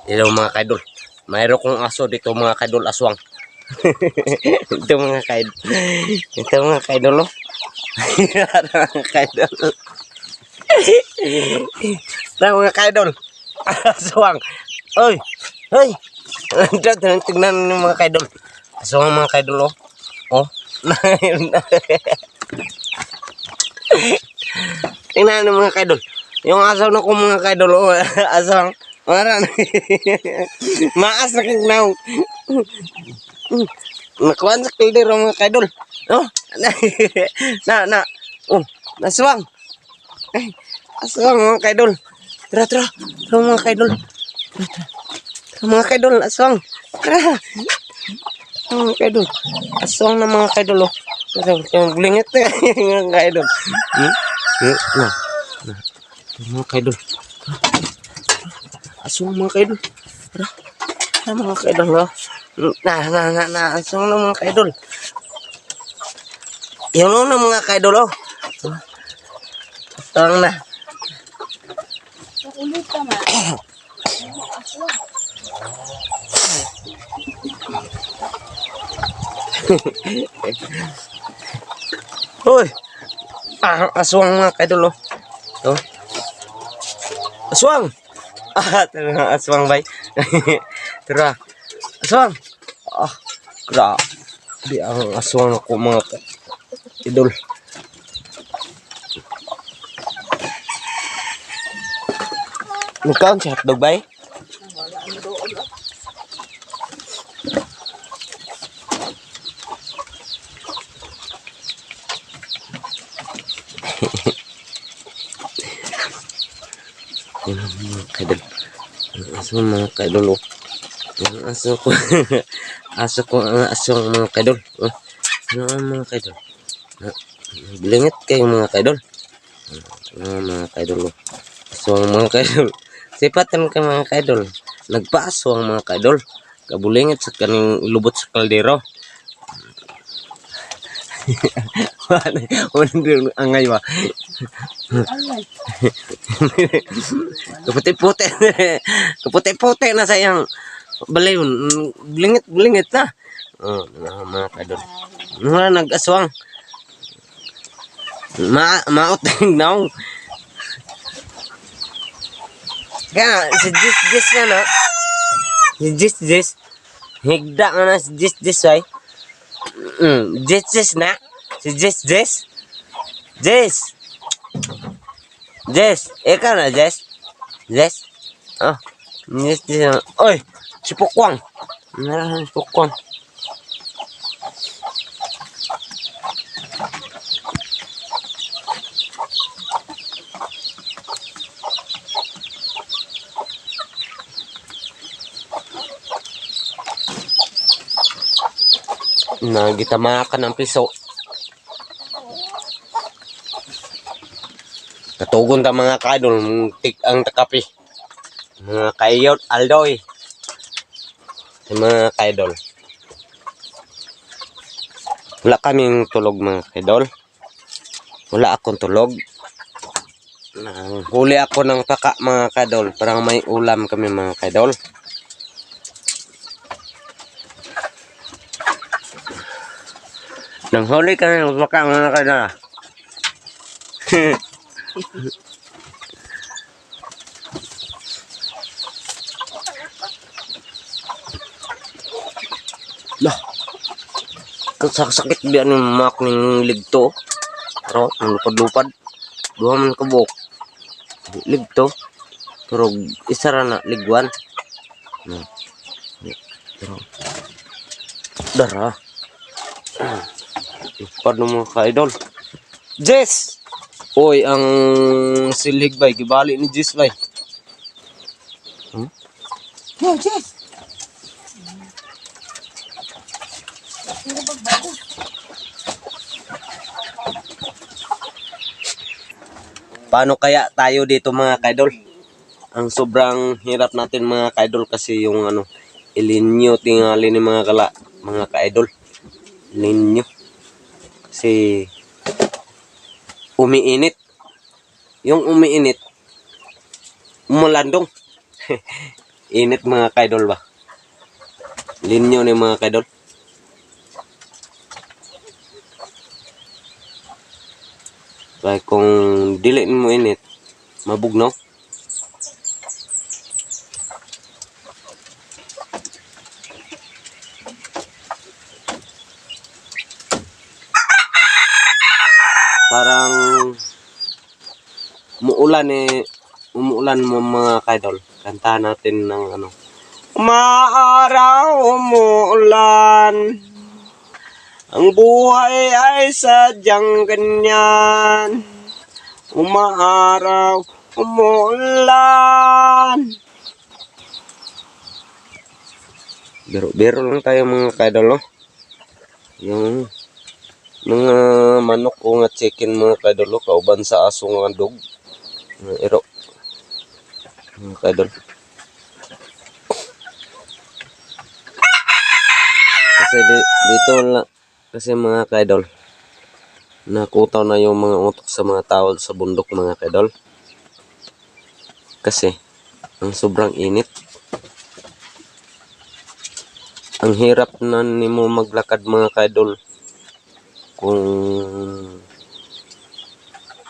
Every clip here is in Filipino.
Hello mga kaidol. Mayroon kong aso dito mga kaidol, aswang. Ito mga kaidol. Ito mga kaidol. Oh. Mga kaidol. Ito mga kaidol. Aswang. Oy. Oy. Tignan niyo mga kaidol. Aswang mga kaidol. Oh. Oh. Tingnan niyo mga kaidol. Yung asaw na ko mga kaidol. Oh. Aswang. Maran. Maas na kagnaw. Nakuha sa kaldero mga kaidol. Oh. Na. Oh. Naswang. Ay. Aswang mga kaidol. Tara mga kaidol. Tara mga kaidol. Aswang. Tara. Mga kaidol. Aswang na mga kaidol. Oh. Tara. Blingit na mga kaidol. Na. Mga kaidol. Aswang mga kaidol. Tara mga kaidol. Oh. Na. Aswang na mga kaidol. Yun na mga kaidol. Oh. Aswang na. Ulit ka man. Hoy. Aswang mga kaidol. Oh. Aswang. Tara aswang bay. Tara. Aswang. Grabe ang aswang ako mga idol. Nagkaon si hotdog bay? Yan mga kaidol. Ang aso mga kaidol. Ang aso ko. Aso ko ang aso mga kaidol. Ano mga kaidol? Bilingit kayo mga kaidol. Mga kaidol. Aso ang mga kaidol. Sipatan ka mga kaidol. Nagpaaso ang mga kaidol. Kabulingit sa kaning lubot sa kaldero. Ano angay ba? Kaputi-puti na sayang balayon. Blingit na. Mga kaidol. Nag-aswang. Maot now. Kaya si Jis na no. Si Jis. Higda nga na si Jis ay. Jis na. Si Jis. Ikaw na Jis. Oh. Jis. Oy, si Pukwang. Narahan si Pukwang. Nagitamakan ang piso. Katugon ta mga kaidol, tik ang takapi. Mga kaiyot aldoy. Mga kaidol. Wala kaming tulog mga kaidol. Wala akong tulog. Huli ako ng taka mga kaidol. Parang may ulam kami mga kaidol. Nang huli ka ng baka mga kaidol. Lah. Sakit biyan ng mak ning ligto. Pero lupad-lupad. Duha man kabok. Ligto. Pero isa ra na ligwan. Pero dara. Lupad ng mga kaidol. Jess! Oy, ang silig bay, gibali ni Jess bay. No, Jess. Paano kaya tayo dito mga kaidol? Ang sobrang hirap natin mga kaidol kasi yung El Niño tingali ni mga kaidol. El Niño. Kasi umiinit. Yung umiinit, umulandong. init mga kaidol ba. Linyo ni mga kaidol. Kaya kung dili mo init, mabugnaw. Parang umuulan mo mga kaidol. Kantahan natin ng ano. Maaraw, umuulan. Ang buhay ay sadyang ganyan. Umaaraw, umuulan. Biro lang tayo mga kaidol, no? Yung mga manok o nga chicken mga kaidol, kauban sa aso nga dog. Iro. Mga kaidol. Kasi dito lang, kasi mga kaidol, nakutaw na yung mga utok sa mga tao sa bundok mga kaidol. Kasi, ang sobrang init. Ang hirap na nimo maglakad mga kaidol kung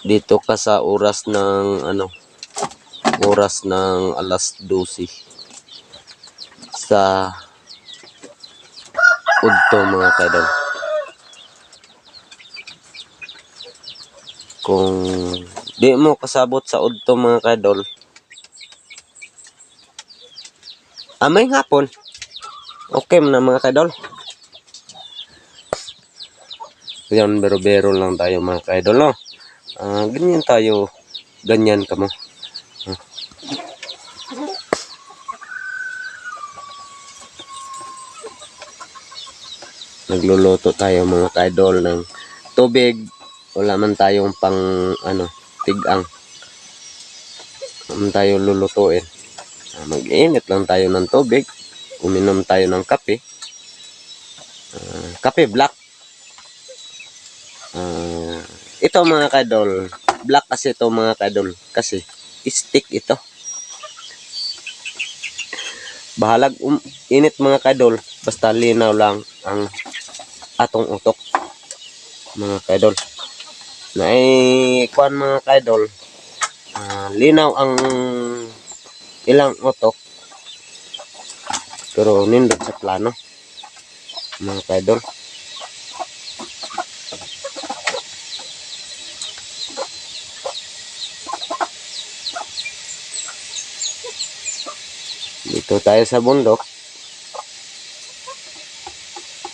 dito ka sa oras ng alas 12 sa udto mga kaidol. Kung di mo kasabot sa udto mga kaidol, amay hapon, okay na mga kaidol. Yan, bero-bero lang tayo mga kaidol, no? Ganyan tayo, ganyan ka mo. Nagluluto tayo mga kaidol ng tubig. Wala man tayong pang tigang. Wala tayo lulutuin. Mag-init lang tayo ng tubig. Uminom tayo ng kape. Kape black. Ito mga kaidol, black kasi ito mga kaidol, kasi stick ito. Bahalag init mga kaidol, basta linaw lang ang atong utok mga kaidol. Kuan mga kaidol, linaw ang ilang utok, pero nindot sa plano mga kaidol. Dito tayo sa bundok,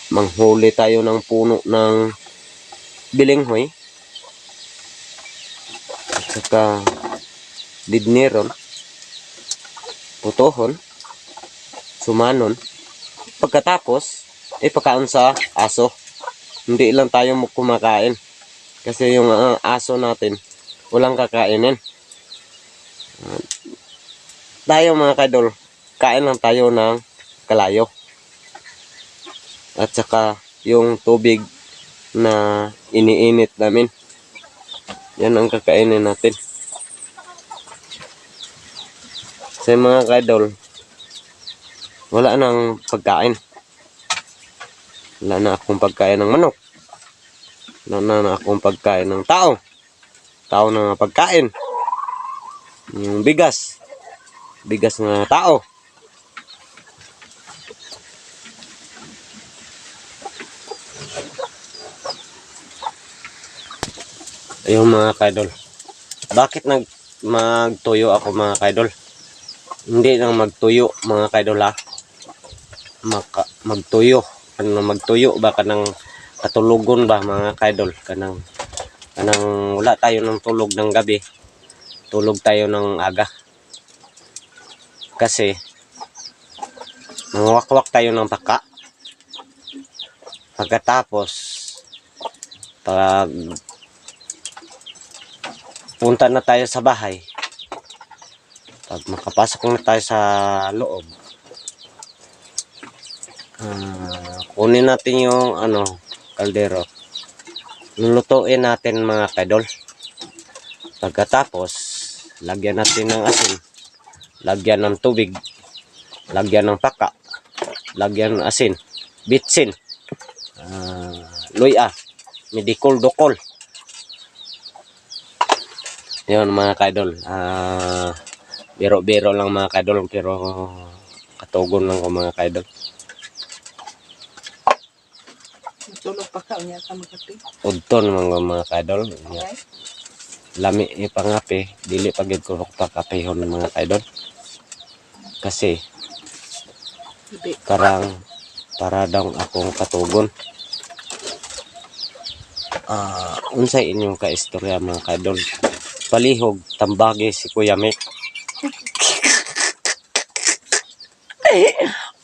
manghuli tayo ng puno ng bilinghoy at saka didniron, putohon, sumanon. Pagkatapos ipakaon sa aso. Hindi lang tayo kumakain kasi yung aso natin walang kakainin. Tayo mga kaidol, kain lang tayo ng kalayo. At saka yung tubig na iniinit namin, yan ang kakainin natin. Sa mga kaidol, wala nang pagkain. Wala na akong pagkain ng manok. Wala na akong pagkain ng tao. Tao na pagkain. Yung bigas. Bigas ng tao. Ayun mga kaidol. Bakit magtuyo ako mga kaidol? Hindi lang magtuyo mga kaidol ha. Magtuyo. Magtuyo ba kanang katulugon ba mga kaidol? Kanang wala tayo ng tulog ng gabi. Tulog tayo ng aga. Kasi mangwakwak tayo ng paka. Pagkatapos pag punta na tayo sa bahay, pag makapasok na tayo sa loob, kunin natin yung kaldero, lulutuin natin mga kaidol. Pagkatapos lagyan natin ng asin, lagyan ng tubig, lagyan ng paka, lagyan ng asin, bitsin, luya, medikol dokol. Yun mga kaidol. Biro-biro lang mga kaidol, pero katugon lang ko mga kaidol. Tulog pa ka unya ka magkape. Udton mga kaidol. Lami ipangape, dili pagid ko ta kapehon mga kaidol. Kasi karang para daw akong katugon. Unsay inyong kaistorya mga kaidol? Palihog tambagi si Kuya Mek.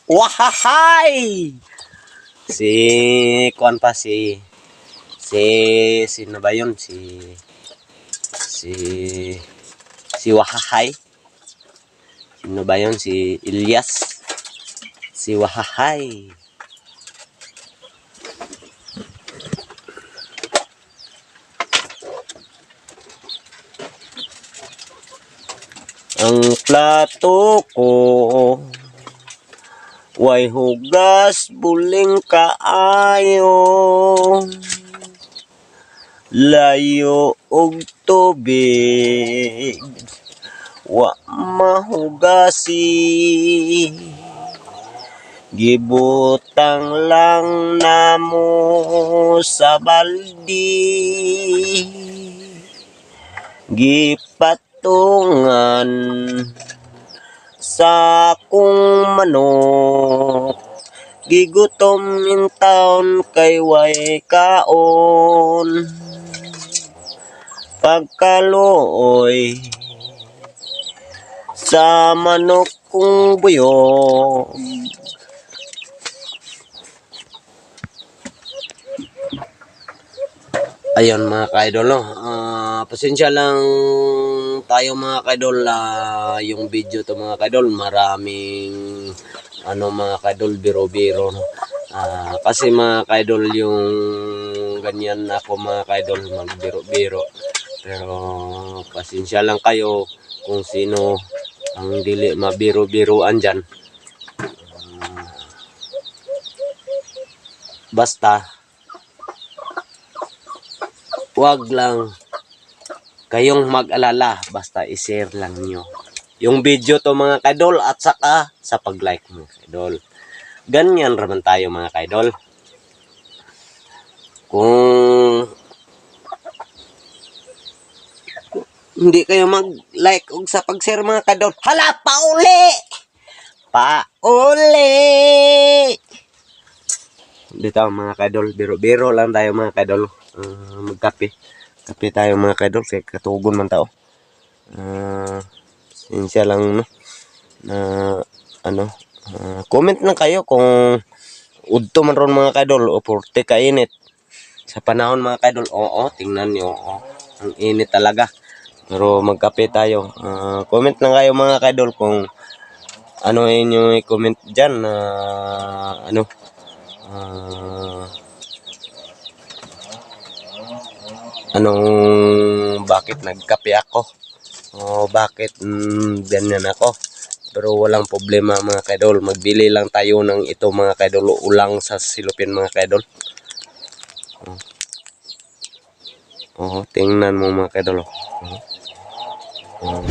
Wahahay! Si kuan pa sino ba yun? Si Wahahay. Sino ba yun? Si Ilyas. Si Wahahay. Ang plato ko way hugas buling kaayo, layo og tubig wa mahugasi, gibutang lang namo sa baldi, gipatungan sa akong manok, gigutom in taon kay way kaon, pagkaluoy sa manok kong buyog. Ayun mga kaidol, no? Pasensya lang tayo mga kaidol, yung video to mga kaidol, maraming mga kaidol biro-biro, no? Kasi mga kaidol yung ganyan ako mga kaidol, magbiro-biro. Pero pasensya lang kayo kung sino ang dili mabiro-biroan dyan. Basta wag lang kayong mag-alala, basta i-share lang nyo yung video to mga kaidol, at saka sa pag-like mga kaidol. Ganyan raman tayo mga kaidol. Kung hindi kayo mag-like ug sa pag-share mga kaidol, hala, pauli dito mga kaidol, biro-biro lang tayo mga kaidol. Magkape tayo mga kaidol, kay katugon man tao. Sinsya lang, no, na comment lang kayo kung udto man ron mga kaidol o porte ka init sa panahon mga kaidol. Oo, tingnan nyo, ang init talaga, pero magkape tayo. Comment lang kayo mga kaidol kung ano inyo i-comment dyan na bakit nagkape ako o bakit ganyan ako. Pero walang problema mga kaidol, magbili lang tayo ng ito mga kaidol, ulang sa silupin mga kaidol. Tingnan mo mga kaidol. Oh.